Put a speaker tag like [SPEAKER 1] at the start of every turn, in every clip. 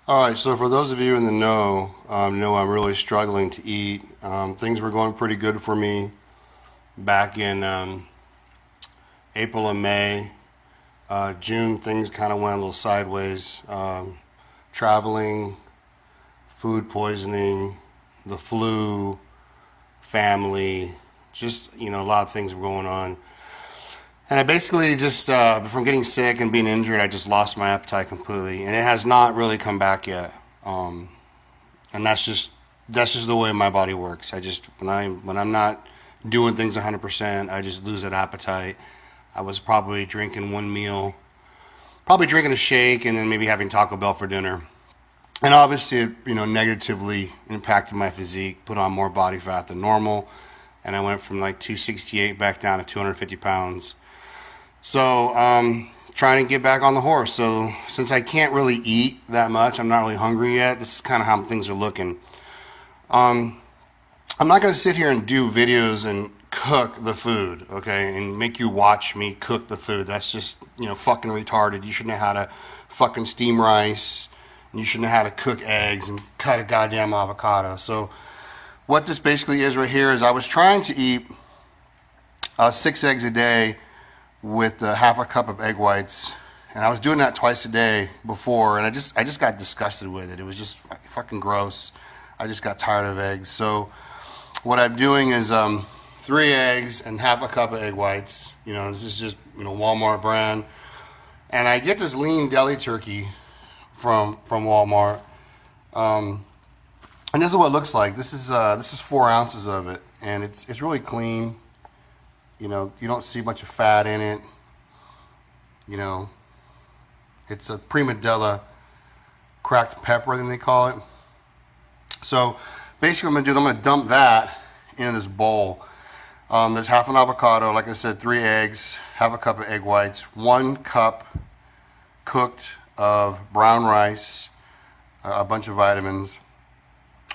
[SPEAKER 1] All right, so for those of you in the know I'm really struggling to eat. Things were going pretty good for me back in April and May. June, things kind of went a little sideways. Traveling, food poisoning, the flu, family, just, a lot of things were going on. And I basically just, from getting sick and being injured, I just lost my appetite completely, and it has not really come back yet. And that's just the way my body works. I just when I'm not doing things 100%, I just lose that appetite. I was probably drinking one meal, probably drinking a shake, and then maybe having Taco Bell for dinner. And obviously, it negatively impacted my physique, put on more body fat than normal, and I went from like 268 back down to 250 pounds. So, trying to get back on the horse. So, since I can't really eat that much, I'm not really hungry yet. This is kind of how things are looking. I'm not going to sit here and do videos and cook the food, okay, and make you watch me cook the food. That's just, fucking retarded. You shouldn't know how to fucking steam rice, and you shouldn't know how to cook eggs and cut a goddamn avocado. So, what this basically is right here is I was trying to eat 6 eggs a day with half a cup of egg whites, and I was doing that twice a day before, and I just got disgusted with it. It was just fucking gross. I just got tired of eggs. So what I'm doing is 3 eggs and half a cup of egg whites. This is just Walmart brand, and I get this lean deli turkey from Walmart, and this is what it looks like. This is 4 ounces of it, and it's really clean. You don't see much of fat in it. It's a prima della cracked pepper, I think they call it. So basically what I'm going to dump that into this bowl. There's half an avocado, like I said, 3 eggs, half a cup of egg whites, 1 cup cooked of brown rice, a bunch of vitamins.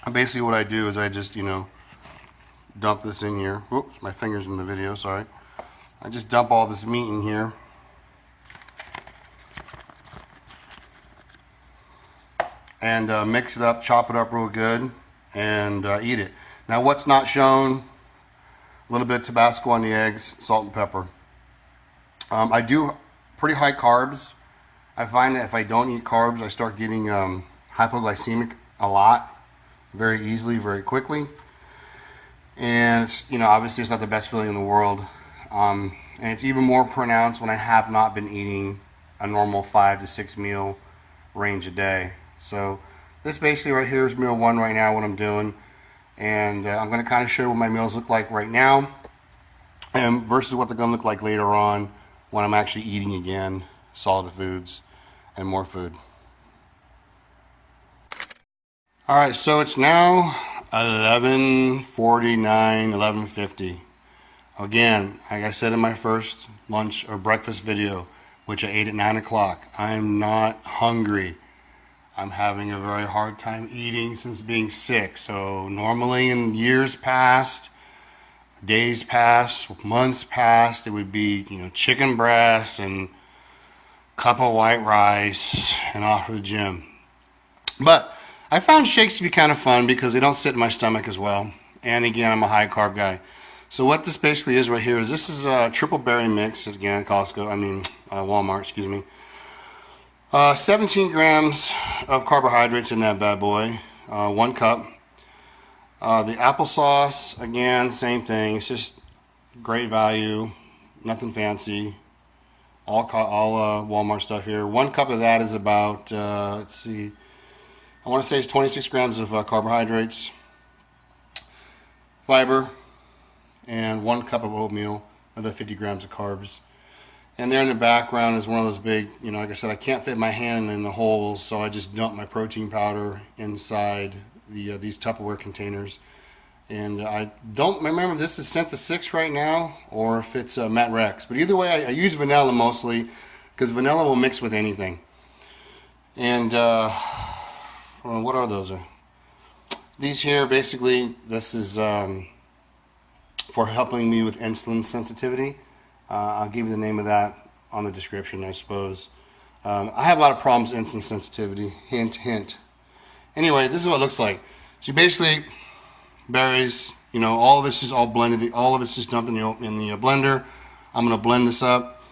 [SPEAKER 1] And basically what I do is I just, dump this in here. Whoops, my finger's in the video, sorry. I just dump all this meat in here. And mix it up, chop it up real good, and eat it. Now what's not shown, a little bit of Tabasco on the eggs, salt and pepper. I do pretty high carbs. I find that if I don't eat carbs, I start getting hypoglycemic a lot, very easily, very quickly. And it's, obviously it's not the best feeling in the world. And it's even more pronounced when I have not been eating a normal 5 to 6 meal range a day. So this basically right here is meal 1 right now, what I'm doing. And I'm going to kind of show you what my meals look like right now and versus what they're going to look like later on when I'm actually eating again, solid foods and more food. All right, so it's now 11:49, 11:50. Again, like I said in my first lunch or breakfast video, which I ate at 9 o'clock, I'm not hungry. I'm having a very hard time eating since being sick. So normally in years past, days past, months past, it would be, chicken breast and cup of white rice and off to the gym. But I found shakes to be kind of fun because they don't sit in my stomach as well. And again, I'm a high carb guy. So what this basically is right here is this is a triple berry mix, again, Walmart, excuse me. 17 grams of carbohydrates in that bad boy, 1 cup. The applesauce, again, same thing. It's just great value, nothing fancy. All Walmart stuff here. 1 cup of that is about, let's see, I want to say it's 26 grams of carbohydrates, fiber, and 1 cup of oatmeal, another 50 grams of carbs. And there in the background is one of those big, like I said, I can't fit my hand in the holes, so I just dump my protein powder inside these Tupperware containers. And I don't remember if this is Synthesis 6 right now or if it's Met Rex. But either way, I use vanilla mostly because vanilla will mix with anything. And what are those? These here, basically, this is for helping me with insulin sensitivity. I'll give you the name of that on the description, I suppose. I have a lot of problems with insulin sensitivity. Hint, hint. Anyway, this is what it looks like. So basically, berries, you know, all of it's just all blended. All of it's just dumped in the blender. I'm gonna blend this up.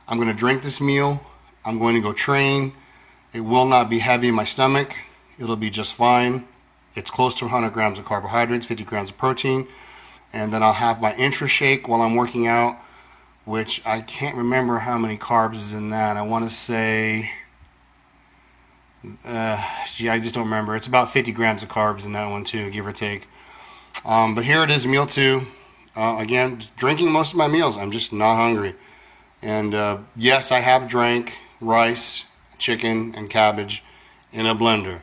[SPEAKER 1] I'm gonna drink this meal. I'm going to go train. It will not be heavy in my stomach. It'll be just fine. It's close to 100 grams of carbohydrates, 50 grams of protein. And then I'll have my intra shake while I'm working out, which I can't remember how many carbs is in that. I want to say, I just don't remember. It's about 50 grams of carbs in that one too, give or take. But here it is, meal two. Again, drinking most of my meals. I'm just not hungry. And yes, I have drank rice, chicken, and cabbage in a blender.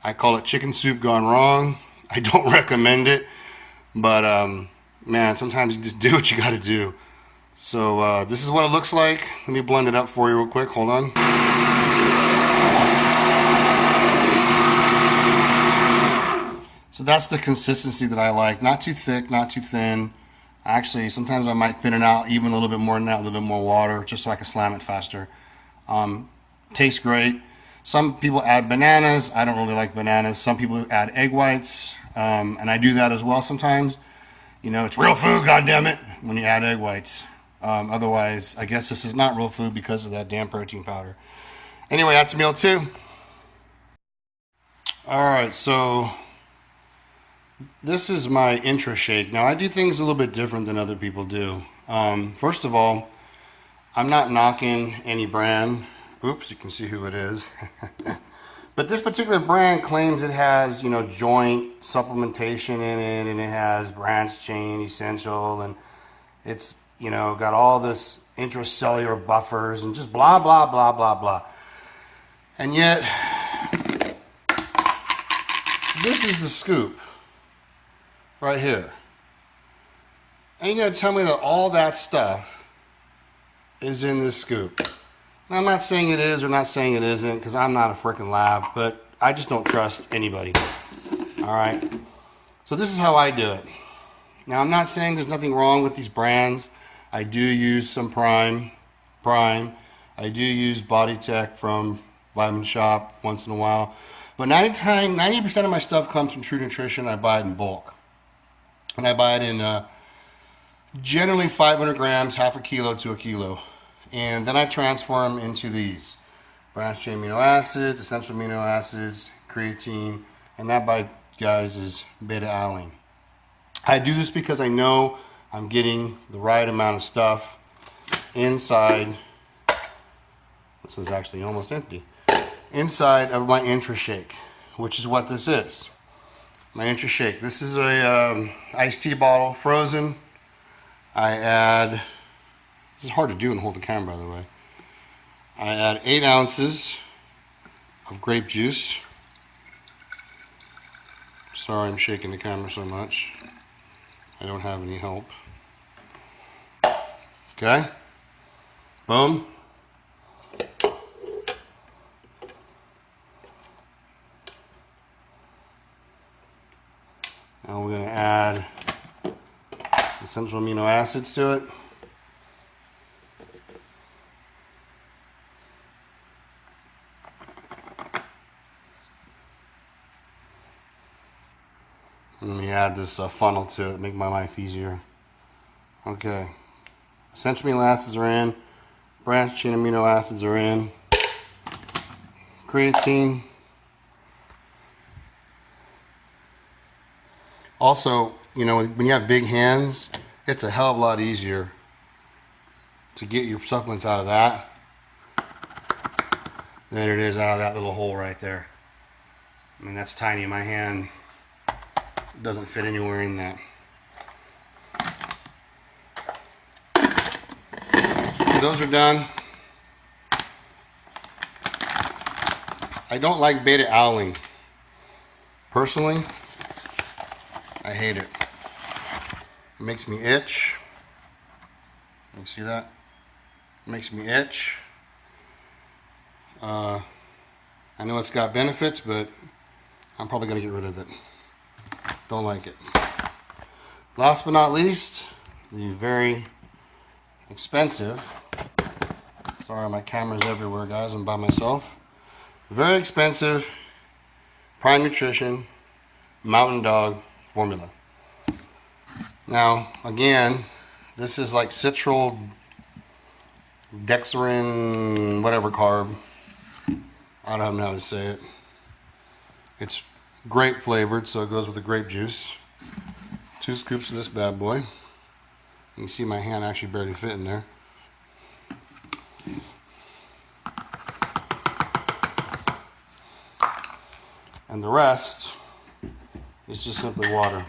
[SPEAKER 1] I call it chicken soup gone wrong. I don't recommend it, but man, sometimes you just do what you got to do. So this is what it looks like. Let me blend it up for you real quick. Hold on. So that's the consistency that I like. Not too thick, not too thin. Actually, sometimes I might thin it out even a little bit more than that, a little bit more water, just so I can slam it faster. Tastes great. Some people add bananas. I don't really like bananas. Some people add egg whites, and I do that as well sometimes. You know, it's real food, goddammit, when you add egg whites. Otherwise, I guess this is not real food because of that damn protein powder. Anyway, that's meal two. All right, so this is my intra shake. Now, I do things a little bit different than other people do. First of all, I'm not knocking any brand. Oops, you can see who it is. But this particular brand claims it has, you know, joint supplementation in it, and it has branched chain essential, and it's, you know, got all this intracellular buffers and just blah, blah, blah, blah, blah. And yet, this is the scoop right here. And you're gonna tell me that all that stuff is in this scoop. Now, I'm not saying it is or not saying it isn't, because I'm not a freaking lab, but I just don't trust anybody. All right. So this is how I do it. Now, I'm not saying there's nothing wrong with these brands. I do use some Prime. I do use Body Tech from Vitamin Shop once in a while. But 90% of my stuff comes from True Nutrition. I buy it in bulk. And I buy it in generally 500 grams, half a kilo to a kilo. And then I transfer them into these branched chain amino acids, essential amino acids, creatine, and that, by guys, is beta-alanine. I do this because I know I'm getting the right amount of stuff inside. This is actually almost empty. Inside of my intra shake, which is what this is. My intra shake. This is a iced tea bottle, frozen. I add. This is hard to do and hold the camera, by the way. I add 8 ounces of grape juice. Sorry, I'm shaking the camera so much. I don't have any help. Okay. Boom. Now we're going to add essential amino acids to it. Let me add this funnel to it, make my life easier. Okay. Essential amino acids are in. Branched chain amino acids are in. Creatine. Also, you know, when you have big hands, it's a hell of a lot easier to get your supplements out of that than it is out of that little hole right there. I mean, that's tiny. My hand doesn't fit anywhere in that. Those are done. I don't like beta-alanine. Personally, I hate it. It makes me itch. You see that? It makes me itch. I know it's got benefits, but I'm probably going to get rid of it. Don't like it. Last but not least, the very expensive, sorry, my camera's everywhere, guys, I'm by myself. Very expensive Prime Nutrition Mountain Dog formula. Now, again, this is like citral dextrin, whatever carb. I don't know how to say it. It's grape flavored, so it goes with the grape juice. 2 scoops of this bad boy. You can see my hand actually barely fit in there. And the rest is just simply water.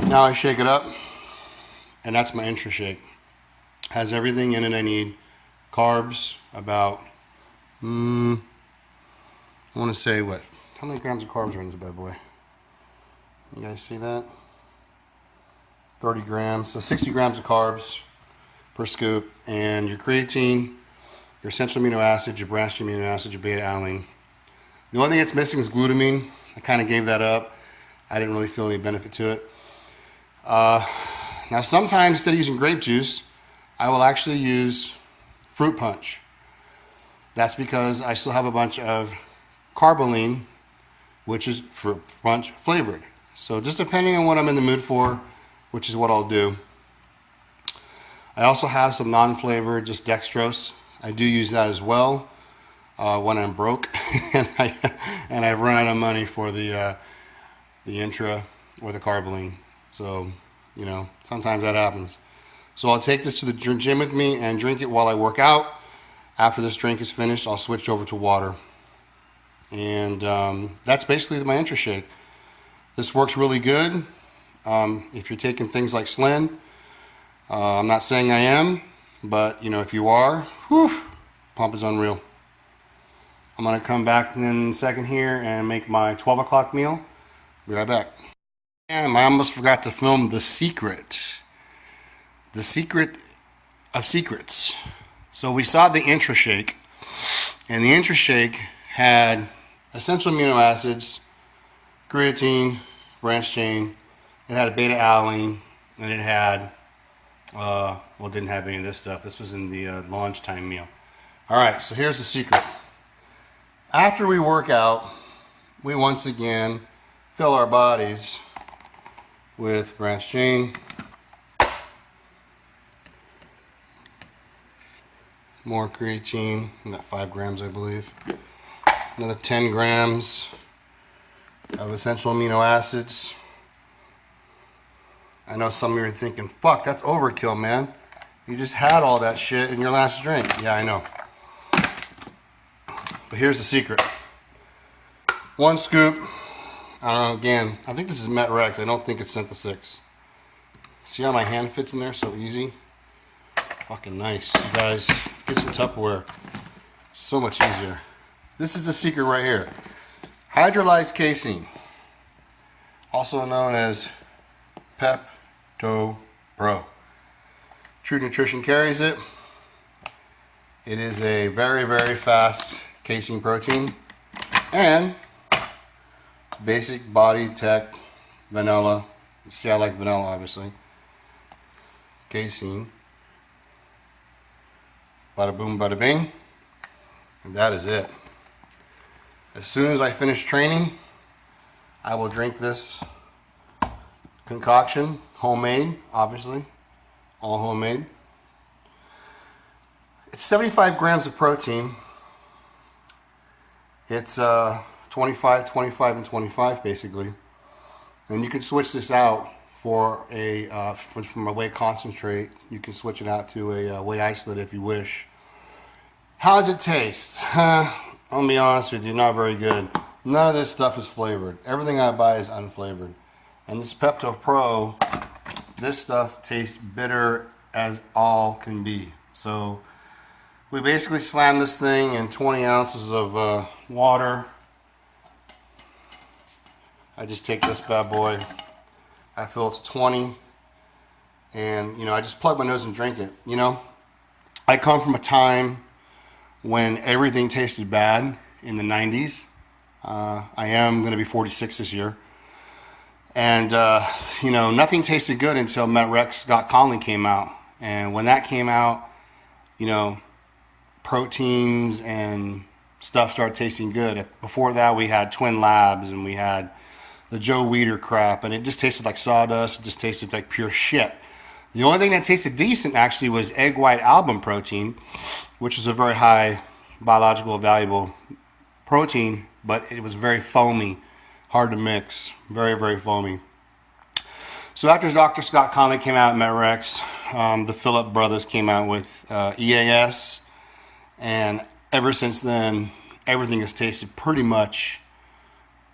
[SPEAKER 1] Now I shake it up, and that's my intra shake. Has everything in it I need. Carbs, about, I want to say what? How many grams of carbs are in this bad boy? You guys see that? 30 grams, so 60 grams of carbs per scoop. And your creatine, your essential amino acids, your branched amino acids, your beta alanine. The only thing that's missing is glutamine. I kind of gave that up. I didn't really feel any benefit to it. Now sometimes instead of using grape juice, I will actually use fruit punch. That's because I still have a bunch of carboline, which is fruit punch flavored. So just depending on what I'm in the mood for, which is what I'll do. I also have some non-flavored, just dextrose. I do use that as well when I'm broke and I've run out of money for the intra or the carboline. So, you know, sometimes that happens. So I'll take this to the gym with me and drink it while I work out. After this drink is finished, I'll switch over to water. And that's basically my intra shake. This works really good if you're taking things like Slen. I'm not saying I am, but you know, if you are, whew, pump is unreal. I'm gonna come back in a second here and make my 12 o'clock meal. Be right back. And I almost forgot to film the secret. The secret of secrets. So we saw the intra shake, and the intra shake had essential amino acids, creatine, branched chain. It had a beta alanine, and it had, well, it didn't have any of this stuff. This was in the lunchtime meal. All right, so here's the secret. After we work out, we once again fill our bodies with branched chain, more creatine, about 5 grams I believe, another 10 grams of essential amino acids. I know some of you are thinking, fuck, that's overkill, man. You just had all that shit in your last drink. Yeah, I know. But here's the secret. 1 scoop. I don't know, again, I think this is Met Rex. I don't think it's Synthesix. See how my hand fits in there so easy? Fucking nice. You guys, get some Tupperware. So much easier. This is the secret right here. Hydrolyzed casein, also known as Pepto Pro. True Nutrition carries it. It is a very, very fast casein protein. And basic body tech vanilla. See, I like vanilla, obviously. Casein. Bada boom, bada bing. And that is it. As soon as I finish training, I will drink this concoction, homemade, obviously, all homemade. It's 75 grams of protein. It's 25, 25, and 25 basically. And you can switch this out for a from a whey concentrate. You can switch it out to a whey isolate if you wish. How does it taste? I'm gonna be honest with you, not very good. None of this stuff is flavored. Everything I buy is unflavored. And this Pepto Pro, this stuff tastes bitter as all can be. So we basically slam this thing in 20 ounces of water. I just take this bad boy. I fill it to 20. And, you know, I just plug my nose and drink it. You know, I come from a time when everything tasted bad in the 90s. I am going to be 46 this year. And, you know, nothing tasted good until Met-Rex Got Conley came out. And when that came out, you know, proteins and stuff started tasting good. Before that, we had Twin Labs and we had the Joe Weider crap, and it just tasted like sawdust. It just tasted like pure shit. The only thing that tasted decent actually was egg white albumin protein, which is a very high biological valuable protein, but it was very foamy, hard to mix, very, very foamy. So after Dr. Scott Conley came out at Met-Rex, the Phillip brothers came out with EAS, and ever since then, everything has tasted pretty much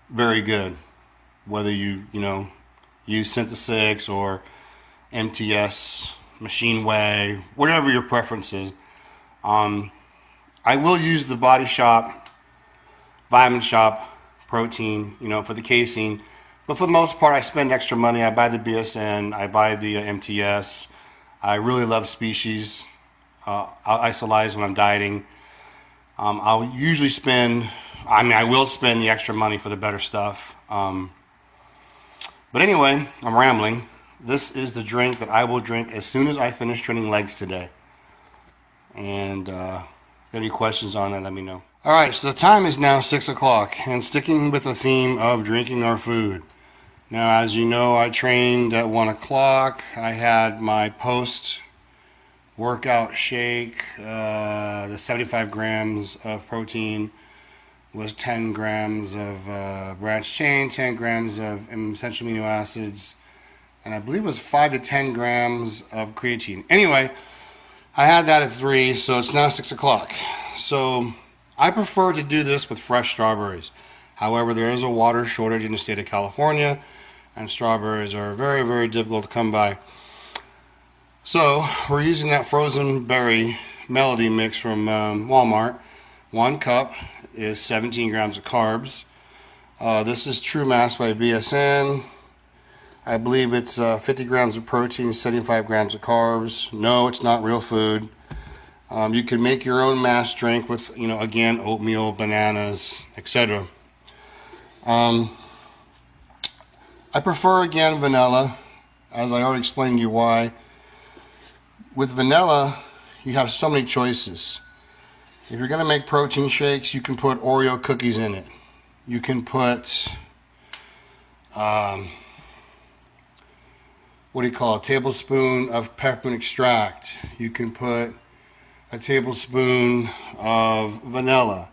[SPEAKER 1] very good. Whether you know, use Synthesix or MTS, Machine Whey, whatever your preference is. I will use the Body Shop, Vitamin Shop protein, you know, for the casein. But for the most part, I spend extra money. I buy the BSN, I buy the MTS. I really love Species. I'll isolyze when I'm dieting. I'll usually spend, I will spend the extra money for the better stuff. But anyway, I'm rambling. This is the drink that I will drink as soon as I finish training legs today. And any questions on that, let me know. All right, so the time is now 6 o'clock, and sticking with the theme of drinking our food. Now, as you know, I trained at 1 o'clock. I had my post-workout shake. The 75 grams of protein was 10 grams of branched chain, 10 grams of essential amino acids, and I believe it was 5 to 10 grams of creatine. Anyway, I had that at 3, so it's now 6 o'clock. So I prefer to do this with fresh strawberries. However, there is a water shortage in the state of California, and strawberries are very, very difficult to come by. So we're using that frozen berry melody mix from Walmart. 1 cup is 17 grams of carbs. This is True Mass by BSN. I believe it's 50 grams of protein, 75 grams of carbs. No, it's not real food. You can make your own mass drink with, you know, again, oatmeal, bananas, etc. I prefer, again, vanilla, as I already explained to you why. With vanilla, you have so many choices. If you're going to make protein shakes, you can put Oreo cookies in it. You can put, what do you call it, a tablespoon of peppermint extract. You can put a tablespoon of vanilla.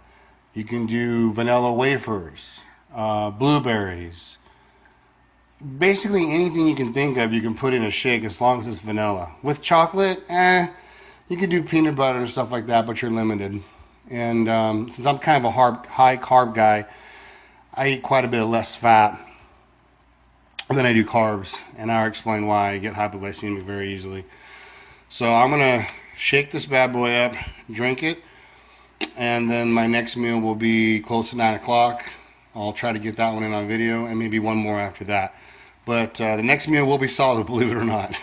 [SPEAKER 1] You can do vanilla wafers, blueberries. Basically anything you can think of you can put in a shake as long as it's vanilla. With chocolate, you can do peanut butter and stuff like that, but you're limited. And since I'm kind of a high carb guy, I eat quite a bit of less fat than I do carbs, and I'll explain why I get hypoglycemic very easily. So I'm gonna shake this bad boy up, drink it, and then my next meal will be close to 9 o'clock. I'll try to get that one in on video, and maybe one more after that. But the next meal will be solid, believe it or not.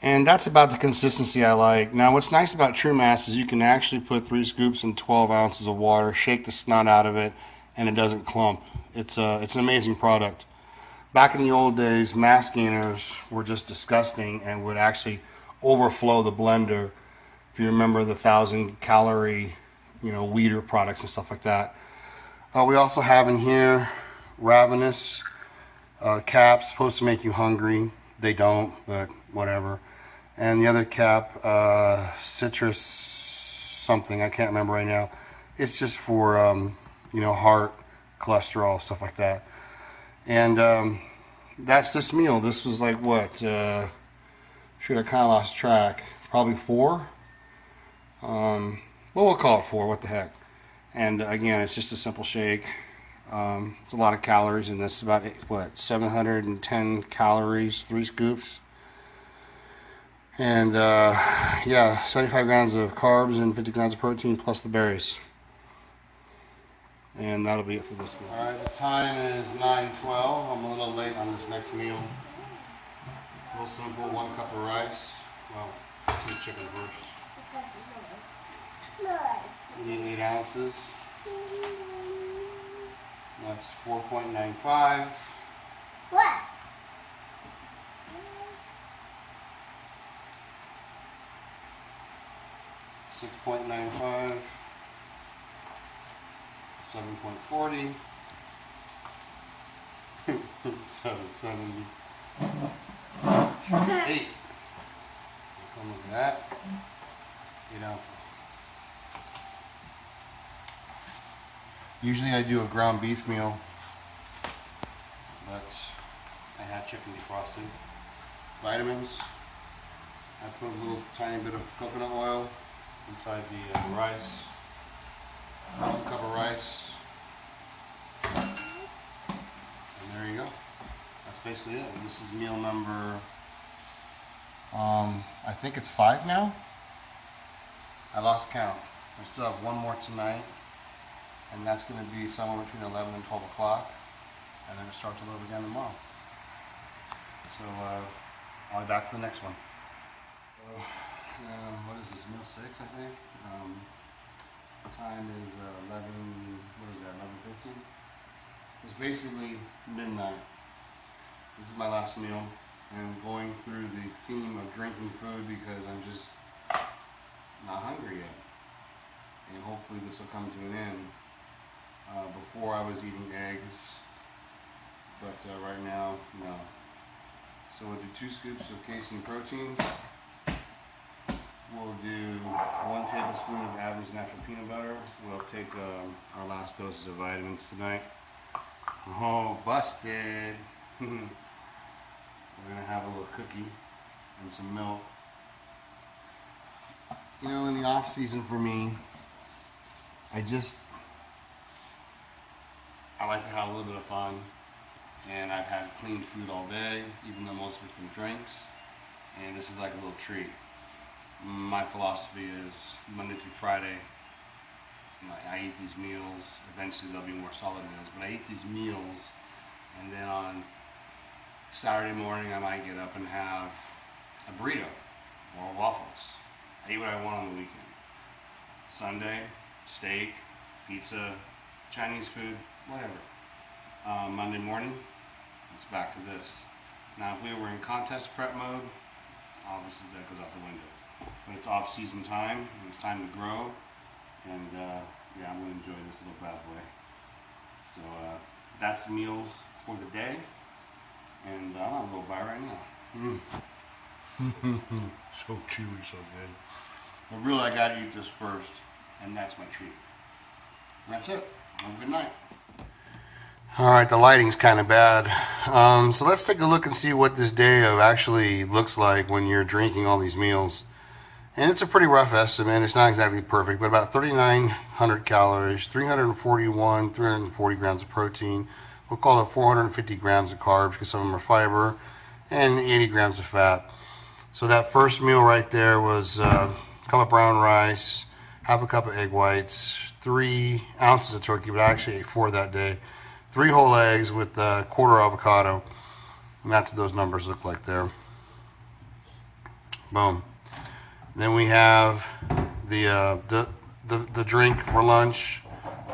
[SPEAKER 1] And that's about the consistency I like. Now, what's nice about True Mass is you can actually put 3 scoops in 12 ounces of water, shake the snot out of it, and it doesn't clump. It's an amazing product. Back in the old days, mass gainers were just disgusting and would actually overflow the blender. If you remember the 1,000-calorie, you know, Weider products and stuff like that. We also have in here Ravenous caps, supposed to make you hungry. They don't, but whatever. And the other cap, citrus something, I can't remember right now. It's just for, you know, heart, cholesterol, stuff like that. And that's this meal. This was like what? Shoot, I kind of lost track. Probably 4. Well, we'll call it 4. What the heck? And again, it's just a simple shake. It's a lot of calories in this. About, what, 710 calories, 3 scoops. And yeah, 75 grams of carbs and 50 grams of protein plus the berries. And that'll be it for this meal. Alright, the time is 9:12. I'm a little late on this next meal. Real simple, 1 cup of rice. Well, 2 chicken first. be 8 ounces. That's 4.95.
[SPEAKER 2] What?
[SPEAKER 1] 6.95. 7.40. 770. 8. Come look at that. 8 ounces. Usually I do a ground beef meal, but I had chicken defrosted. Vitamins. I put a little tiny bit of coconut oil inside the rice. 1 cup of rice. And there you go. That's basically it. And this is meal number, I think it's 5 now. I lost count. I still have 1 more tonight. And that's going to be somewhere between 11 and 12 o'clock. And then it starts all over again tomorrow. So I'll be back for the next one. What is this, meal 6, I think? Time is 11, what is that, 11:50? It's basically midnight. This is my last meal. And I'm going through the theme of drinking food because I'm just not hungry yet. And hopefully this will come to an end. Before I was eating eggs, but right now, no. So we'll do 2 scoops of casein protein. We'll do 1 tablespoon of Adam's natural peanut butter. We'll take our last doses of vitamins tonight. Oh, busted! We're gonna have a little cookie and some milk. You know, in the off season for me, I like to have a little bit of fun, and I've had clean food all day, even though most of it's been drinks, and this is like a little treat. My philosophy is Monday through Friday, I eat these meals. Eventually they'll be more solid meals, but I eat these meals, and then on Saturday morning I might get up and have a burrito or waffles. I eat what I want on the weekend. Sunday, steak, pizza, Chinese food, whatever. Monday morning, it's back to this. Now if we were in contest prep mode, obviously that goes out the window. But it's off-season time, and it's time to grow, and yeah, I'm going to enjoy this little bad boy. So that's the meals for the day, and I'll go buy right now. So chewy, so good. But really, I got to eat this first, and that's my treat. And that's it. Have a good night. All right, the lighting's kind of bad. So let's take a look and see what this day of actually looks like when you're drinking all these meals. And it's a pretty rough estimate. It's not exactly perfect, but about 3,900 calories, 340 grams of protein. We'll call it 450 grams of carbs because some of them are fiber, and 80 grams of fat. So that first meal right there was a cup of brown rice, half a cup of egg whites, 3 ounces of turkey, but I actually ate 4 that day. 3 whole eggs with a quarter avocado. And that's what those numbers look like there. Boom. Then we have the drink for lunch,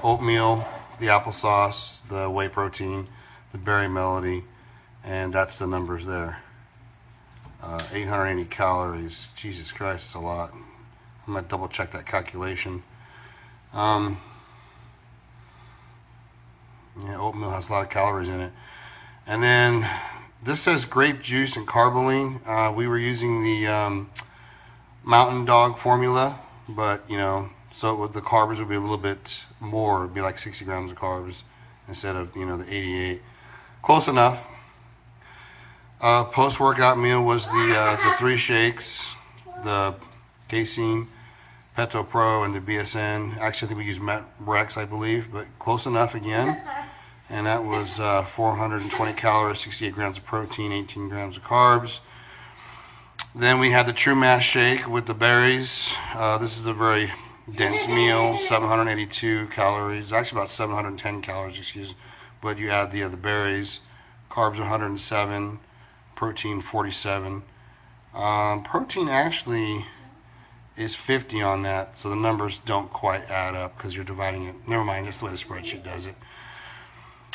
[SPEAKER 1] oatmeal, the applesauce, the whey protein, the berry melody, and that's the numbers there. 880 calories. Jesus Christ, it's a lot. I'm going to double check that calculation. Yeah, oatmeal has a lot of calories in it. And then this says grape juice and carboline. We were using the Mountain Dog formula, but you know, so the carbs would be a little bit more. It'd be like 60 grams of carbs instead of, you know, the 88. Close enough. Post-workout meal was the 3 shakes, the casein, Peto Pro, and the BSN. Actually, I think we used Met Rex, I believe, but close enough again. And that was 420 calories, 68 grams of protein, 18 grams of carbs. Then we had the True Mass shake with the berries. This is a very dense meal, 782 calories. Actually about 710 calories, excuse me. But you add the berries. Carbs 107, protein 47. Protein actually is 50 on that, so the numbers don't quite add up because you're dividing it. Never mind, that's the way the spreadsheet does it.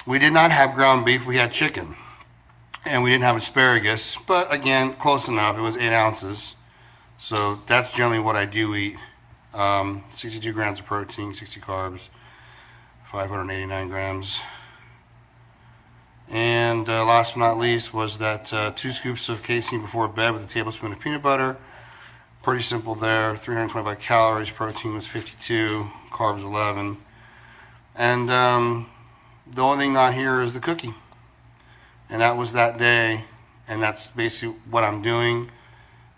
[SPEAKER 1] We did not have ground beef, we had chicken. And we didn't have asparagus, but again, close enough. It was 8 ounces. So that's generally what I do eat. 62 grams of protein, 60 carbs, 589 grams. And last but not least was that 2 scoops of casein before bed with a tablespoon of peanut butter. Pretty simple there. 325 calories, protein was 52, carbs 11. And the only thing not here is the cookie. And that was that day, and that's basically what I'm doing,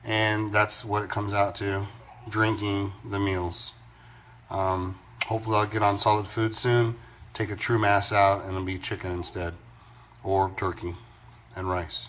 [SPEAKER 1] and that's what it comes out to, drinking the meals. Hopefully I'll get on solid food soon, take a true mass out, and it'll be chicken instead, or turkey and rice.